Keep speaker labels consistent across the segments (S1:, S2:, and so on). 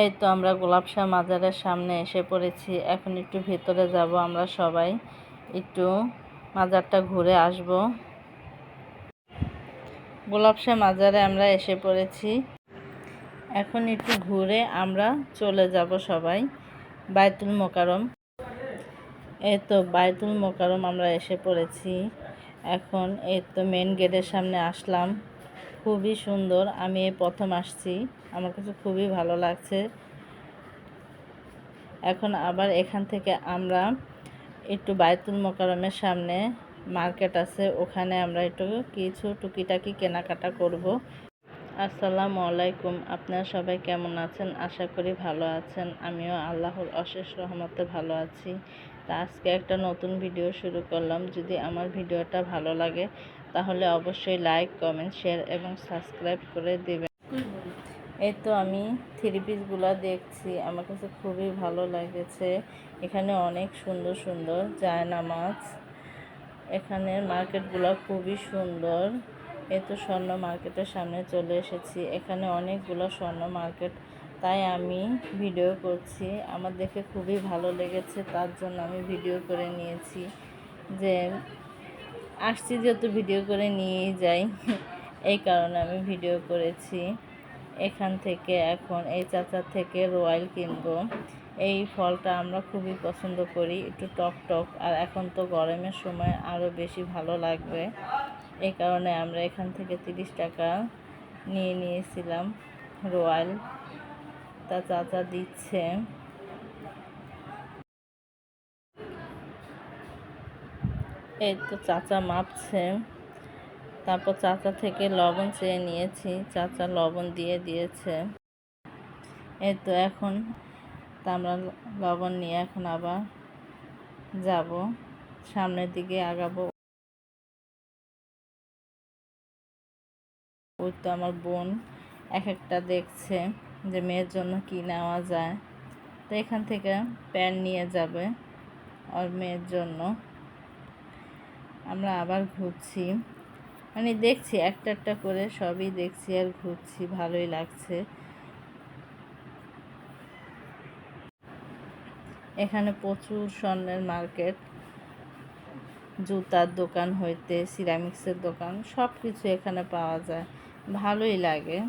S1: এই তো আমরা গোলাপশাহ মাজারের সামনে এসে পড়েছি। এখন একটু ভেতরে যাব, আমরা সবাই একটু মাজারটা ঘুরে আসব। গোলাপশাহ মাজারে আমরা এসে পড়েছি। এখন একটু ঘুরে আমরা চলে যাব সবাই বায়তুল মোকাররম। এই তো বায়তুল মোকাররম আমরা এসে পড়েছি। এখন এই তো মেন গেটের সামনে আসলাম। খুবই সুন্দর, আমি এই প্রথম আসছি, আমার কাছে খুবই ভালো লাগছে। এখন আবার এখান থেকে আমরা একটু বায়তুল মোকাররমের সামনে মার্কেট আছে, ওখানে আমরা একটু কিছু টুকিটাকি কেনাকাটা করব। আসসালামু আলাইকুম, আপনারা সবাই কেমন আছেন? আশা করি ভালো আছেন। আমিও আল্লাহর অশেষ রহমতে ভালো আছি। তা আজকে একটা নতুন ভিডিও শুরু করলাম। যদি আমার ভিডিওটা ভালো লাগে তাহলে অবশ্যই লাইক, কমেন্ট, শেয়ার এবং সাবস্ক্রাইব করে দেবেন। এই তো আমি থ্রি পিসগুলো দেখছি, আমার কাছে খুবই ভালো লেগেছে। এখানে অনেক সুন্দর সুন্দর জায়নামাজ। এখানে মার্কেটগুলো খুবই সুন্দর। এই তো স্বর্ণ মার্কেটের সামনে চলে এসেছি। এখানে অনেকগুলো স্বর্ণ মার্কেট, তাই আমি ভিডিও করছি। আমার দেখে খুবই ভালো লেগেছে, তার জন্য আমি ভিডিও করে নিয়েছি। যে আসছি যেহেতু ভিডিও করে নিয়েই যাই, এই কারণে আমি ভিডিও করেছি। এখান থেকে এখন এই চাচার থেকে রয়্যাল কিনবো। এই ফলটা আমরা খুবই পছন্দ করি, একটু টক টক, আর এখন তো গরমের সময় আরও বেশি ভালো লাগবে। এই কারণে আমরা এখান থেকে 30 টাকা নিয়ে নিয়েছিলাম রয়্যাল। তা চাচা দিচ্ছে। এই তো চাচা মাপছে, তারপর চাচা থেকে লবণ চেয়ে নিয়েছি, চাচা লবণ দিয়ে দিয়েছে। এই তো এখন আমরা লবণ নিয়ে এখন আবার যাব, সামনের দিকে আগাবো। ওই তো আমার বোন এক একটা দেখছে যে মেয়ের জন্য কি নেওয়া যায়। তো এখান থেকে প্যান্ট নিয়ে যাবে আর মেয়ের জন্য। আমরা আবার ঘুরছি, মানে দেখছি একটা একটা করে সবই দেখছি আর ঘুরছি, ভালোই লাগছে। এখানে প্রচুর স্বর্ণের মার্কেট, জুতার দোকান হইতে সিরামিক্সের দোকান, সব কিছু এখানে পাওয়া যায়, ভালোই লাগে।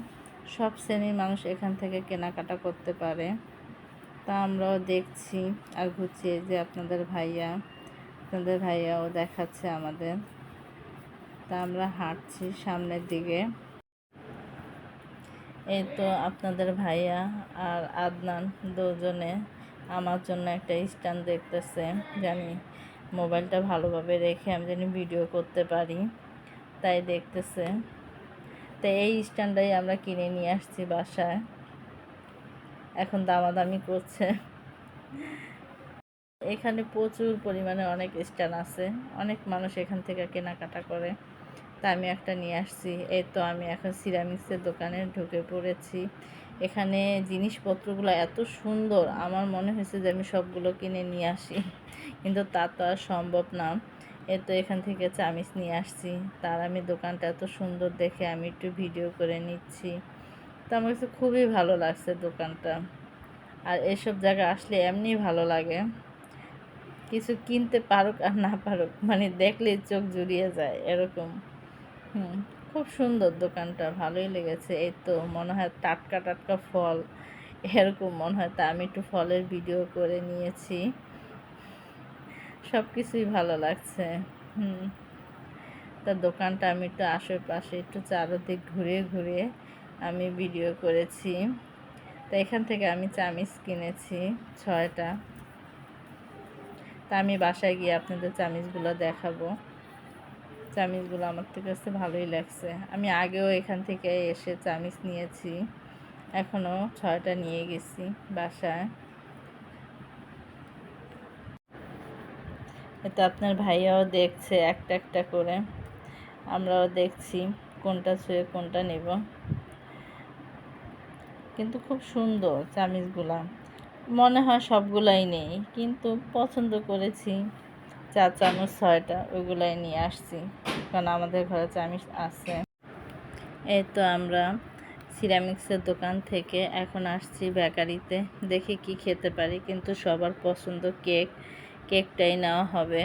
S1: সব শ্রেণীর মানুষ এখান থেকে কেনাকাটা করতে পারে। তা আমরাও দেখছি আর ঘুরছি। এই যে আপনাদের ভাইয়াও দেখাচ্ছে আমাদের। তা আমরা হাঁটছি সামনের দিকে। এই তো আপনাদের ভাইয়া আর আদনান দুজনে আমার জন্য একটা স্ট্যান্ড দেখতেছে, জানি মোবাইলটা ভালোভাবে রেখে আমি যেন ভিডিও করতে পারি, তাই দেখতেছে। তো এই স্ট্যান্ডটাই আমরা কিনে নিয়ে আসছি বাসায়, এখন দামাদামি করছে। এখানে প্রচুর পরিমাণে অনেক স্ট্যান্ড আছে, অনেক মানুষ এখান থেকে কেনাকাটা করে, তা আমি একটা নিয়ে আসছি। এই তো আমি এখন সিরামিক্সের দোকানে ঢুকে পড়েছি। এখানে জিনিসপত্রগুলো এত সুন্দর, আমার মনে হয়েছে যে আমি সবগুলো কিনে নিয়ে আসি, কিন্তু তা তো আর সম্ভব না। এই তো এখান থেকে চামিচ নিয়ে আসছি, তার আমি দোকানটা এত সুন্দর দেখে আমি একটু ভিডিও করে নিচ্ছি। তো আমার কাছে খুবই ভালো লাগছে দোকানটা। আর এসব জায়গা আসলে এমনি ভালো লাগে, কিছু কিনতে পারুক আর না পারুক, মানে দেখলেই চোখ জুড়িয়ে যায় এরকম। খুব সুন্দর দোকানটা, ভালোই লেগেছে। এই তো মনে হয় টাটকা টাটকা ফল এরকম মনে হয়, তা আমি একটু ফলের ভিডিও করে নিয়েছি। সব কিছুই ভালো লাগছে। তা দোকানটা আমি একটু আশেপাশে একটু চারদিক ঘুরিয়ে ঘুরিয়ে আমি ভিডিও করেছি। তা এখান থেকে আমি চামিচ কিনেছি 6টা। তা আমি বাসায় গিয়ে আপনাদের চামিচগুলো দেখাবো। চামিচগুলো আমার কাছে ভালোই লাগছে, আমি আগেও এখান থেকে এসে চামিচ নিয়েছি, এখনও 6টা নিয়ে গেছি বাসায়। এতে আপনার ভাইয়াও দেখছে একটা একটা করে, আমরাও দেখছি কোনটা ছুঁয়ে কোনটা নেব। কিন্তু খুব সুন্দর চামিচগুলা, মনে হয় সবগুলাই নেই, কিন্তু পছন্দ করেছি 4 চামচ 6টা, ওইগুলাই নিয়ে আসছি, কারণ আমাদের ঘরে চামিচ আছে। এই তো আমরা সিরামিক্সের দোকান থেকে এখন আসছি বেকারিতে, দেখি কি খেতে পারি। কিন্তু সবার পছন্দ কেকটাই নেওয়া হবে,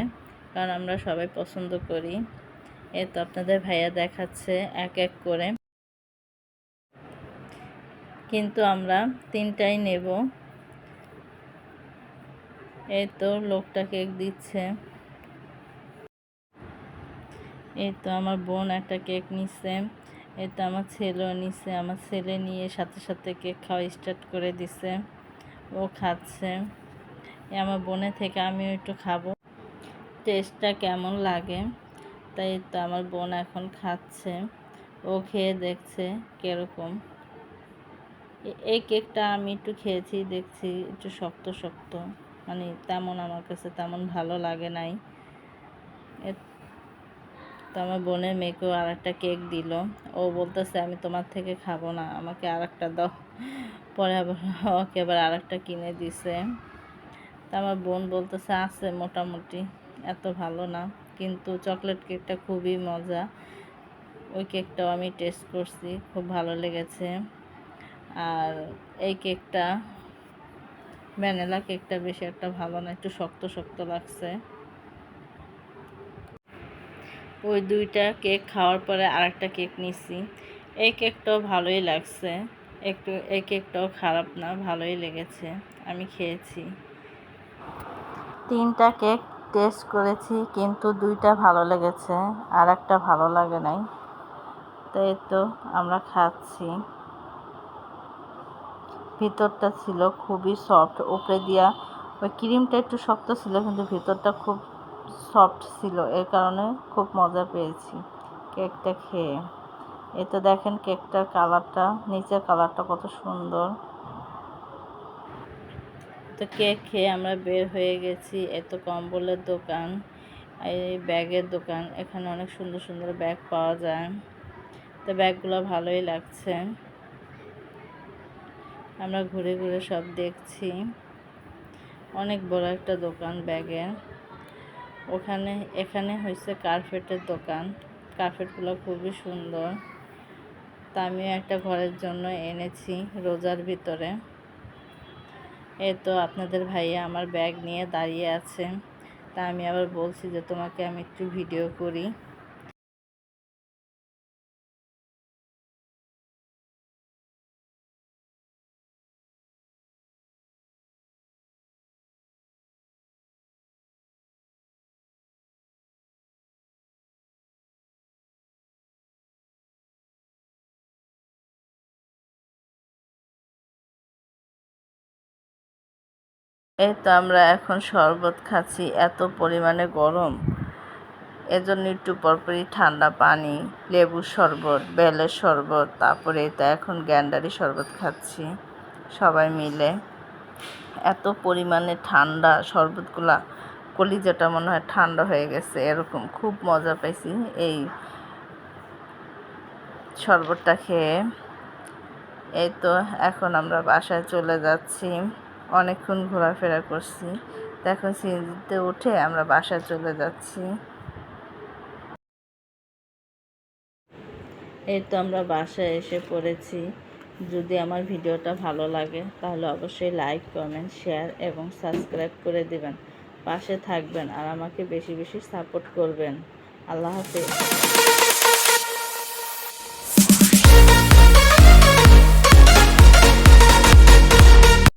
S1: কারণ আমরা সবাই পছন্দ করি। এই তো আপনাদের ভাইয়া দেখাচ্ছে এক এক করে, কিন্তু আমরা 3টাই নেব। এই তো লোকটা কেক দিচ্ছে। এই তো আমার বোন একটা কেক নিচ্ছে, এই তো আমার ছেলেও নিচ্ছে। আমার ছেলে নিয়ে সাথে সাথে কেক খাওয়া স্টার্ট করে দিছে, ও খাচ্ছে। আমার বোনের থেকে আমিও একটু খাবো, টেস্টটা কেমন লাগে। তাই তো আমার বোন এখন খাচ্ছে, ও খেয়ে দেখছে কীরকম। এই কেকটা আমি একটু খেয়েছি, দেখছি একটু শক্ত শক্ত, মানে তেমন আমার কাছে তেমন ভালো লাগে নাই। তো আমার বোনের মেয়েকেও আর একটা কেক দিল, ও বলতেছে আমি তোমার থেকে খাবো না, আমাকে আর একটা দাও। পরে আবার ওকে আবার আর একটা কিনে দিছে। তা আমার বোন বলতেছে আছে মোটামুটি, এত ভালো না, কিন্তু চকলেট কেকটা খুবই মজা। ওই কেকটাও আমি টেস্ট করছি, খুব ভালো লেগেছে। আর এই কেকটা, ভ্যানিলা কেকটা বেশি একটা ভালো না, একটু শক্ত শক্ত লাগছে। ওই 2টা কেক খাওয়ার পরে আরেকটা কেক নিছি, এই কেকটাও ভালোই লাগছে, একটু এই কেকটাও খারাপ না, ভালোই লেগেছে, আমি খেয়েছি। 3টা কেক টেস্ট করেছি, কিন্তু 2টা ভালো লেগেছে, আর একটা ভালো লাগে নাই। তাই তো আমরা খাচ্ছি। ভিতরটা ছিল খুবই সফট, উপরে দিয়া ওই ক্রিমটা একটু শক্ত ছিল, কিন্তু ভিতরটা খুব সফট ছিল, এর কারণে খুব মজা পেয়েছি কেকটা খেয়ে। এই তো দেখেন কেকটার কালারটা, নিচের কালারটা কত সুন্দর। তো কেক খেয়ে আমরা বের হয়ে গেছি। এত কম্বলের দোকান, এই ব্যাগের দোকান, এখানে অনেক সুন্দর সুন্দর ব্যাগ পাওয়া যায়। তো ব্যাগগুলো ভালোই লাগছে, আমরা ঘুরে ঘুরে সব দেখছি। অনেক বড় একটা দোকান ব্যাগের। এখানে হয়েছে কার্পেটের দোকান, কার্পেটগুলো খুবই সুন্দর। তা আমিও একটা ঘরের জন্য এনেছি রোজার ভিতরে। এই তো আপনাদের ভাইয়া আমার ব্যাগ নিয়ে দাঁড়িয়ে আছে, তা আমি আবার বলছি যে তোমাকে আমি একটু ভিডিও করি। এই তো আমরা এখন শরবত খাচ্ছি, এত পরিমাণে গরম, এজন্য একটু পরপরই ঠান্ডা পানি, লেবুর শরবত, বেলের শরবত, তারপরে তো এখন গ্যান্ডারি শরবত খাচ্ছি সবাই মিলে। এত পরিমাণে ঠান্ডা শরবতগুলা, কলিজাটা মনে হয় ঠান্ডা হয়ে গেছে, এরকম খুব মজা পাইছি এই শরবতটা খেয়ে। এই তো এখন আমরা বাসায় চলে যাচ্ছি, অনেকক্ষণ ঘোরাফেরা করছি, তো এখন সিএনজিতে উঠে আমরা বাসায় চলে যাচ্ছি। এই তো আমরা বাসায় এসে পড়েছি। যদি আমার ভিডিওটা ভালো লাগে তাহলে অবশ্যই লাইক, কমেন্ট, শেয়ার এবং সাবস্ক্রাইব করে দিবেন, পাশে থাকবেন আর আমাকে বেশি বেশি সাপোর্ট করবেন। আল্লাহ হাফেজ।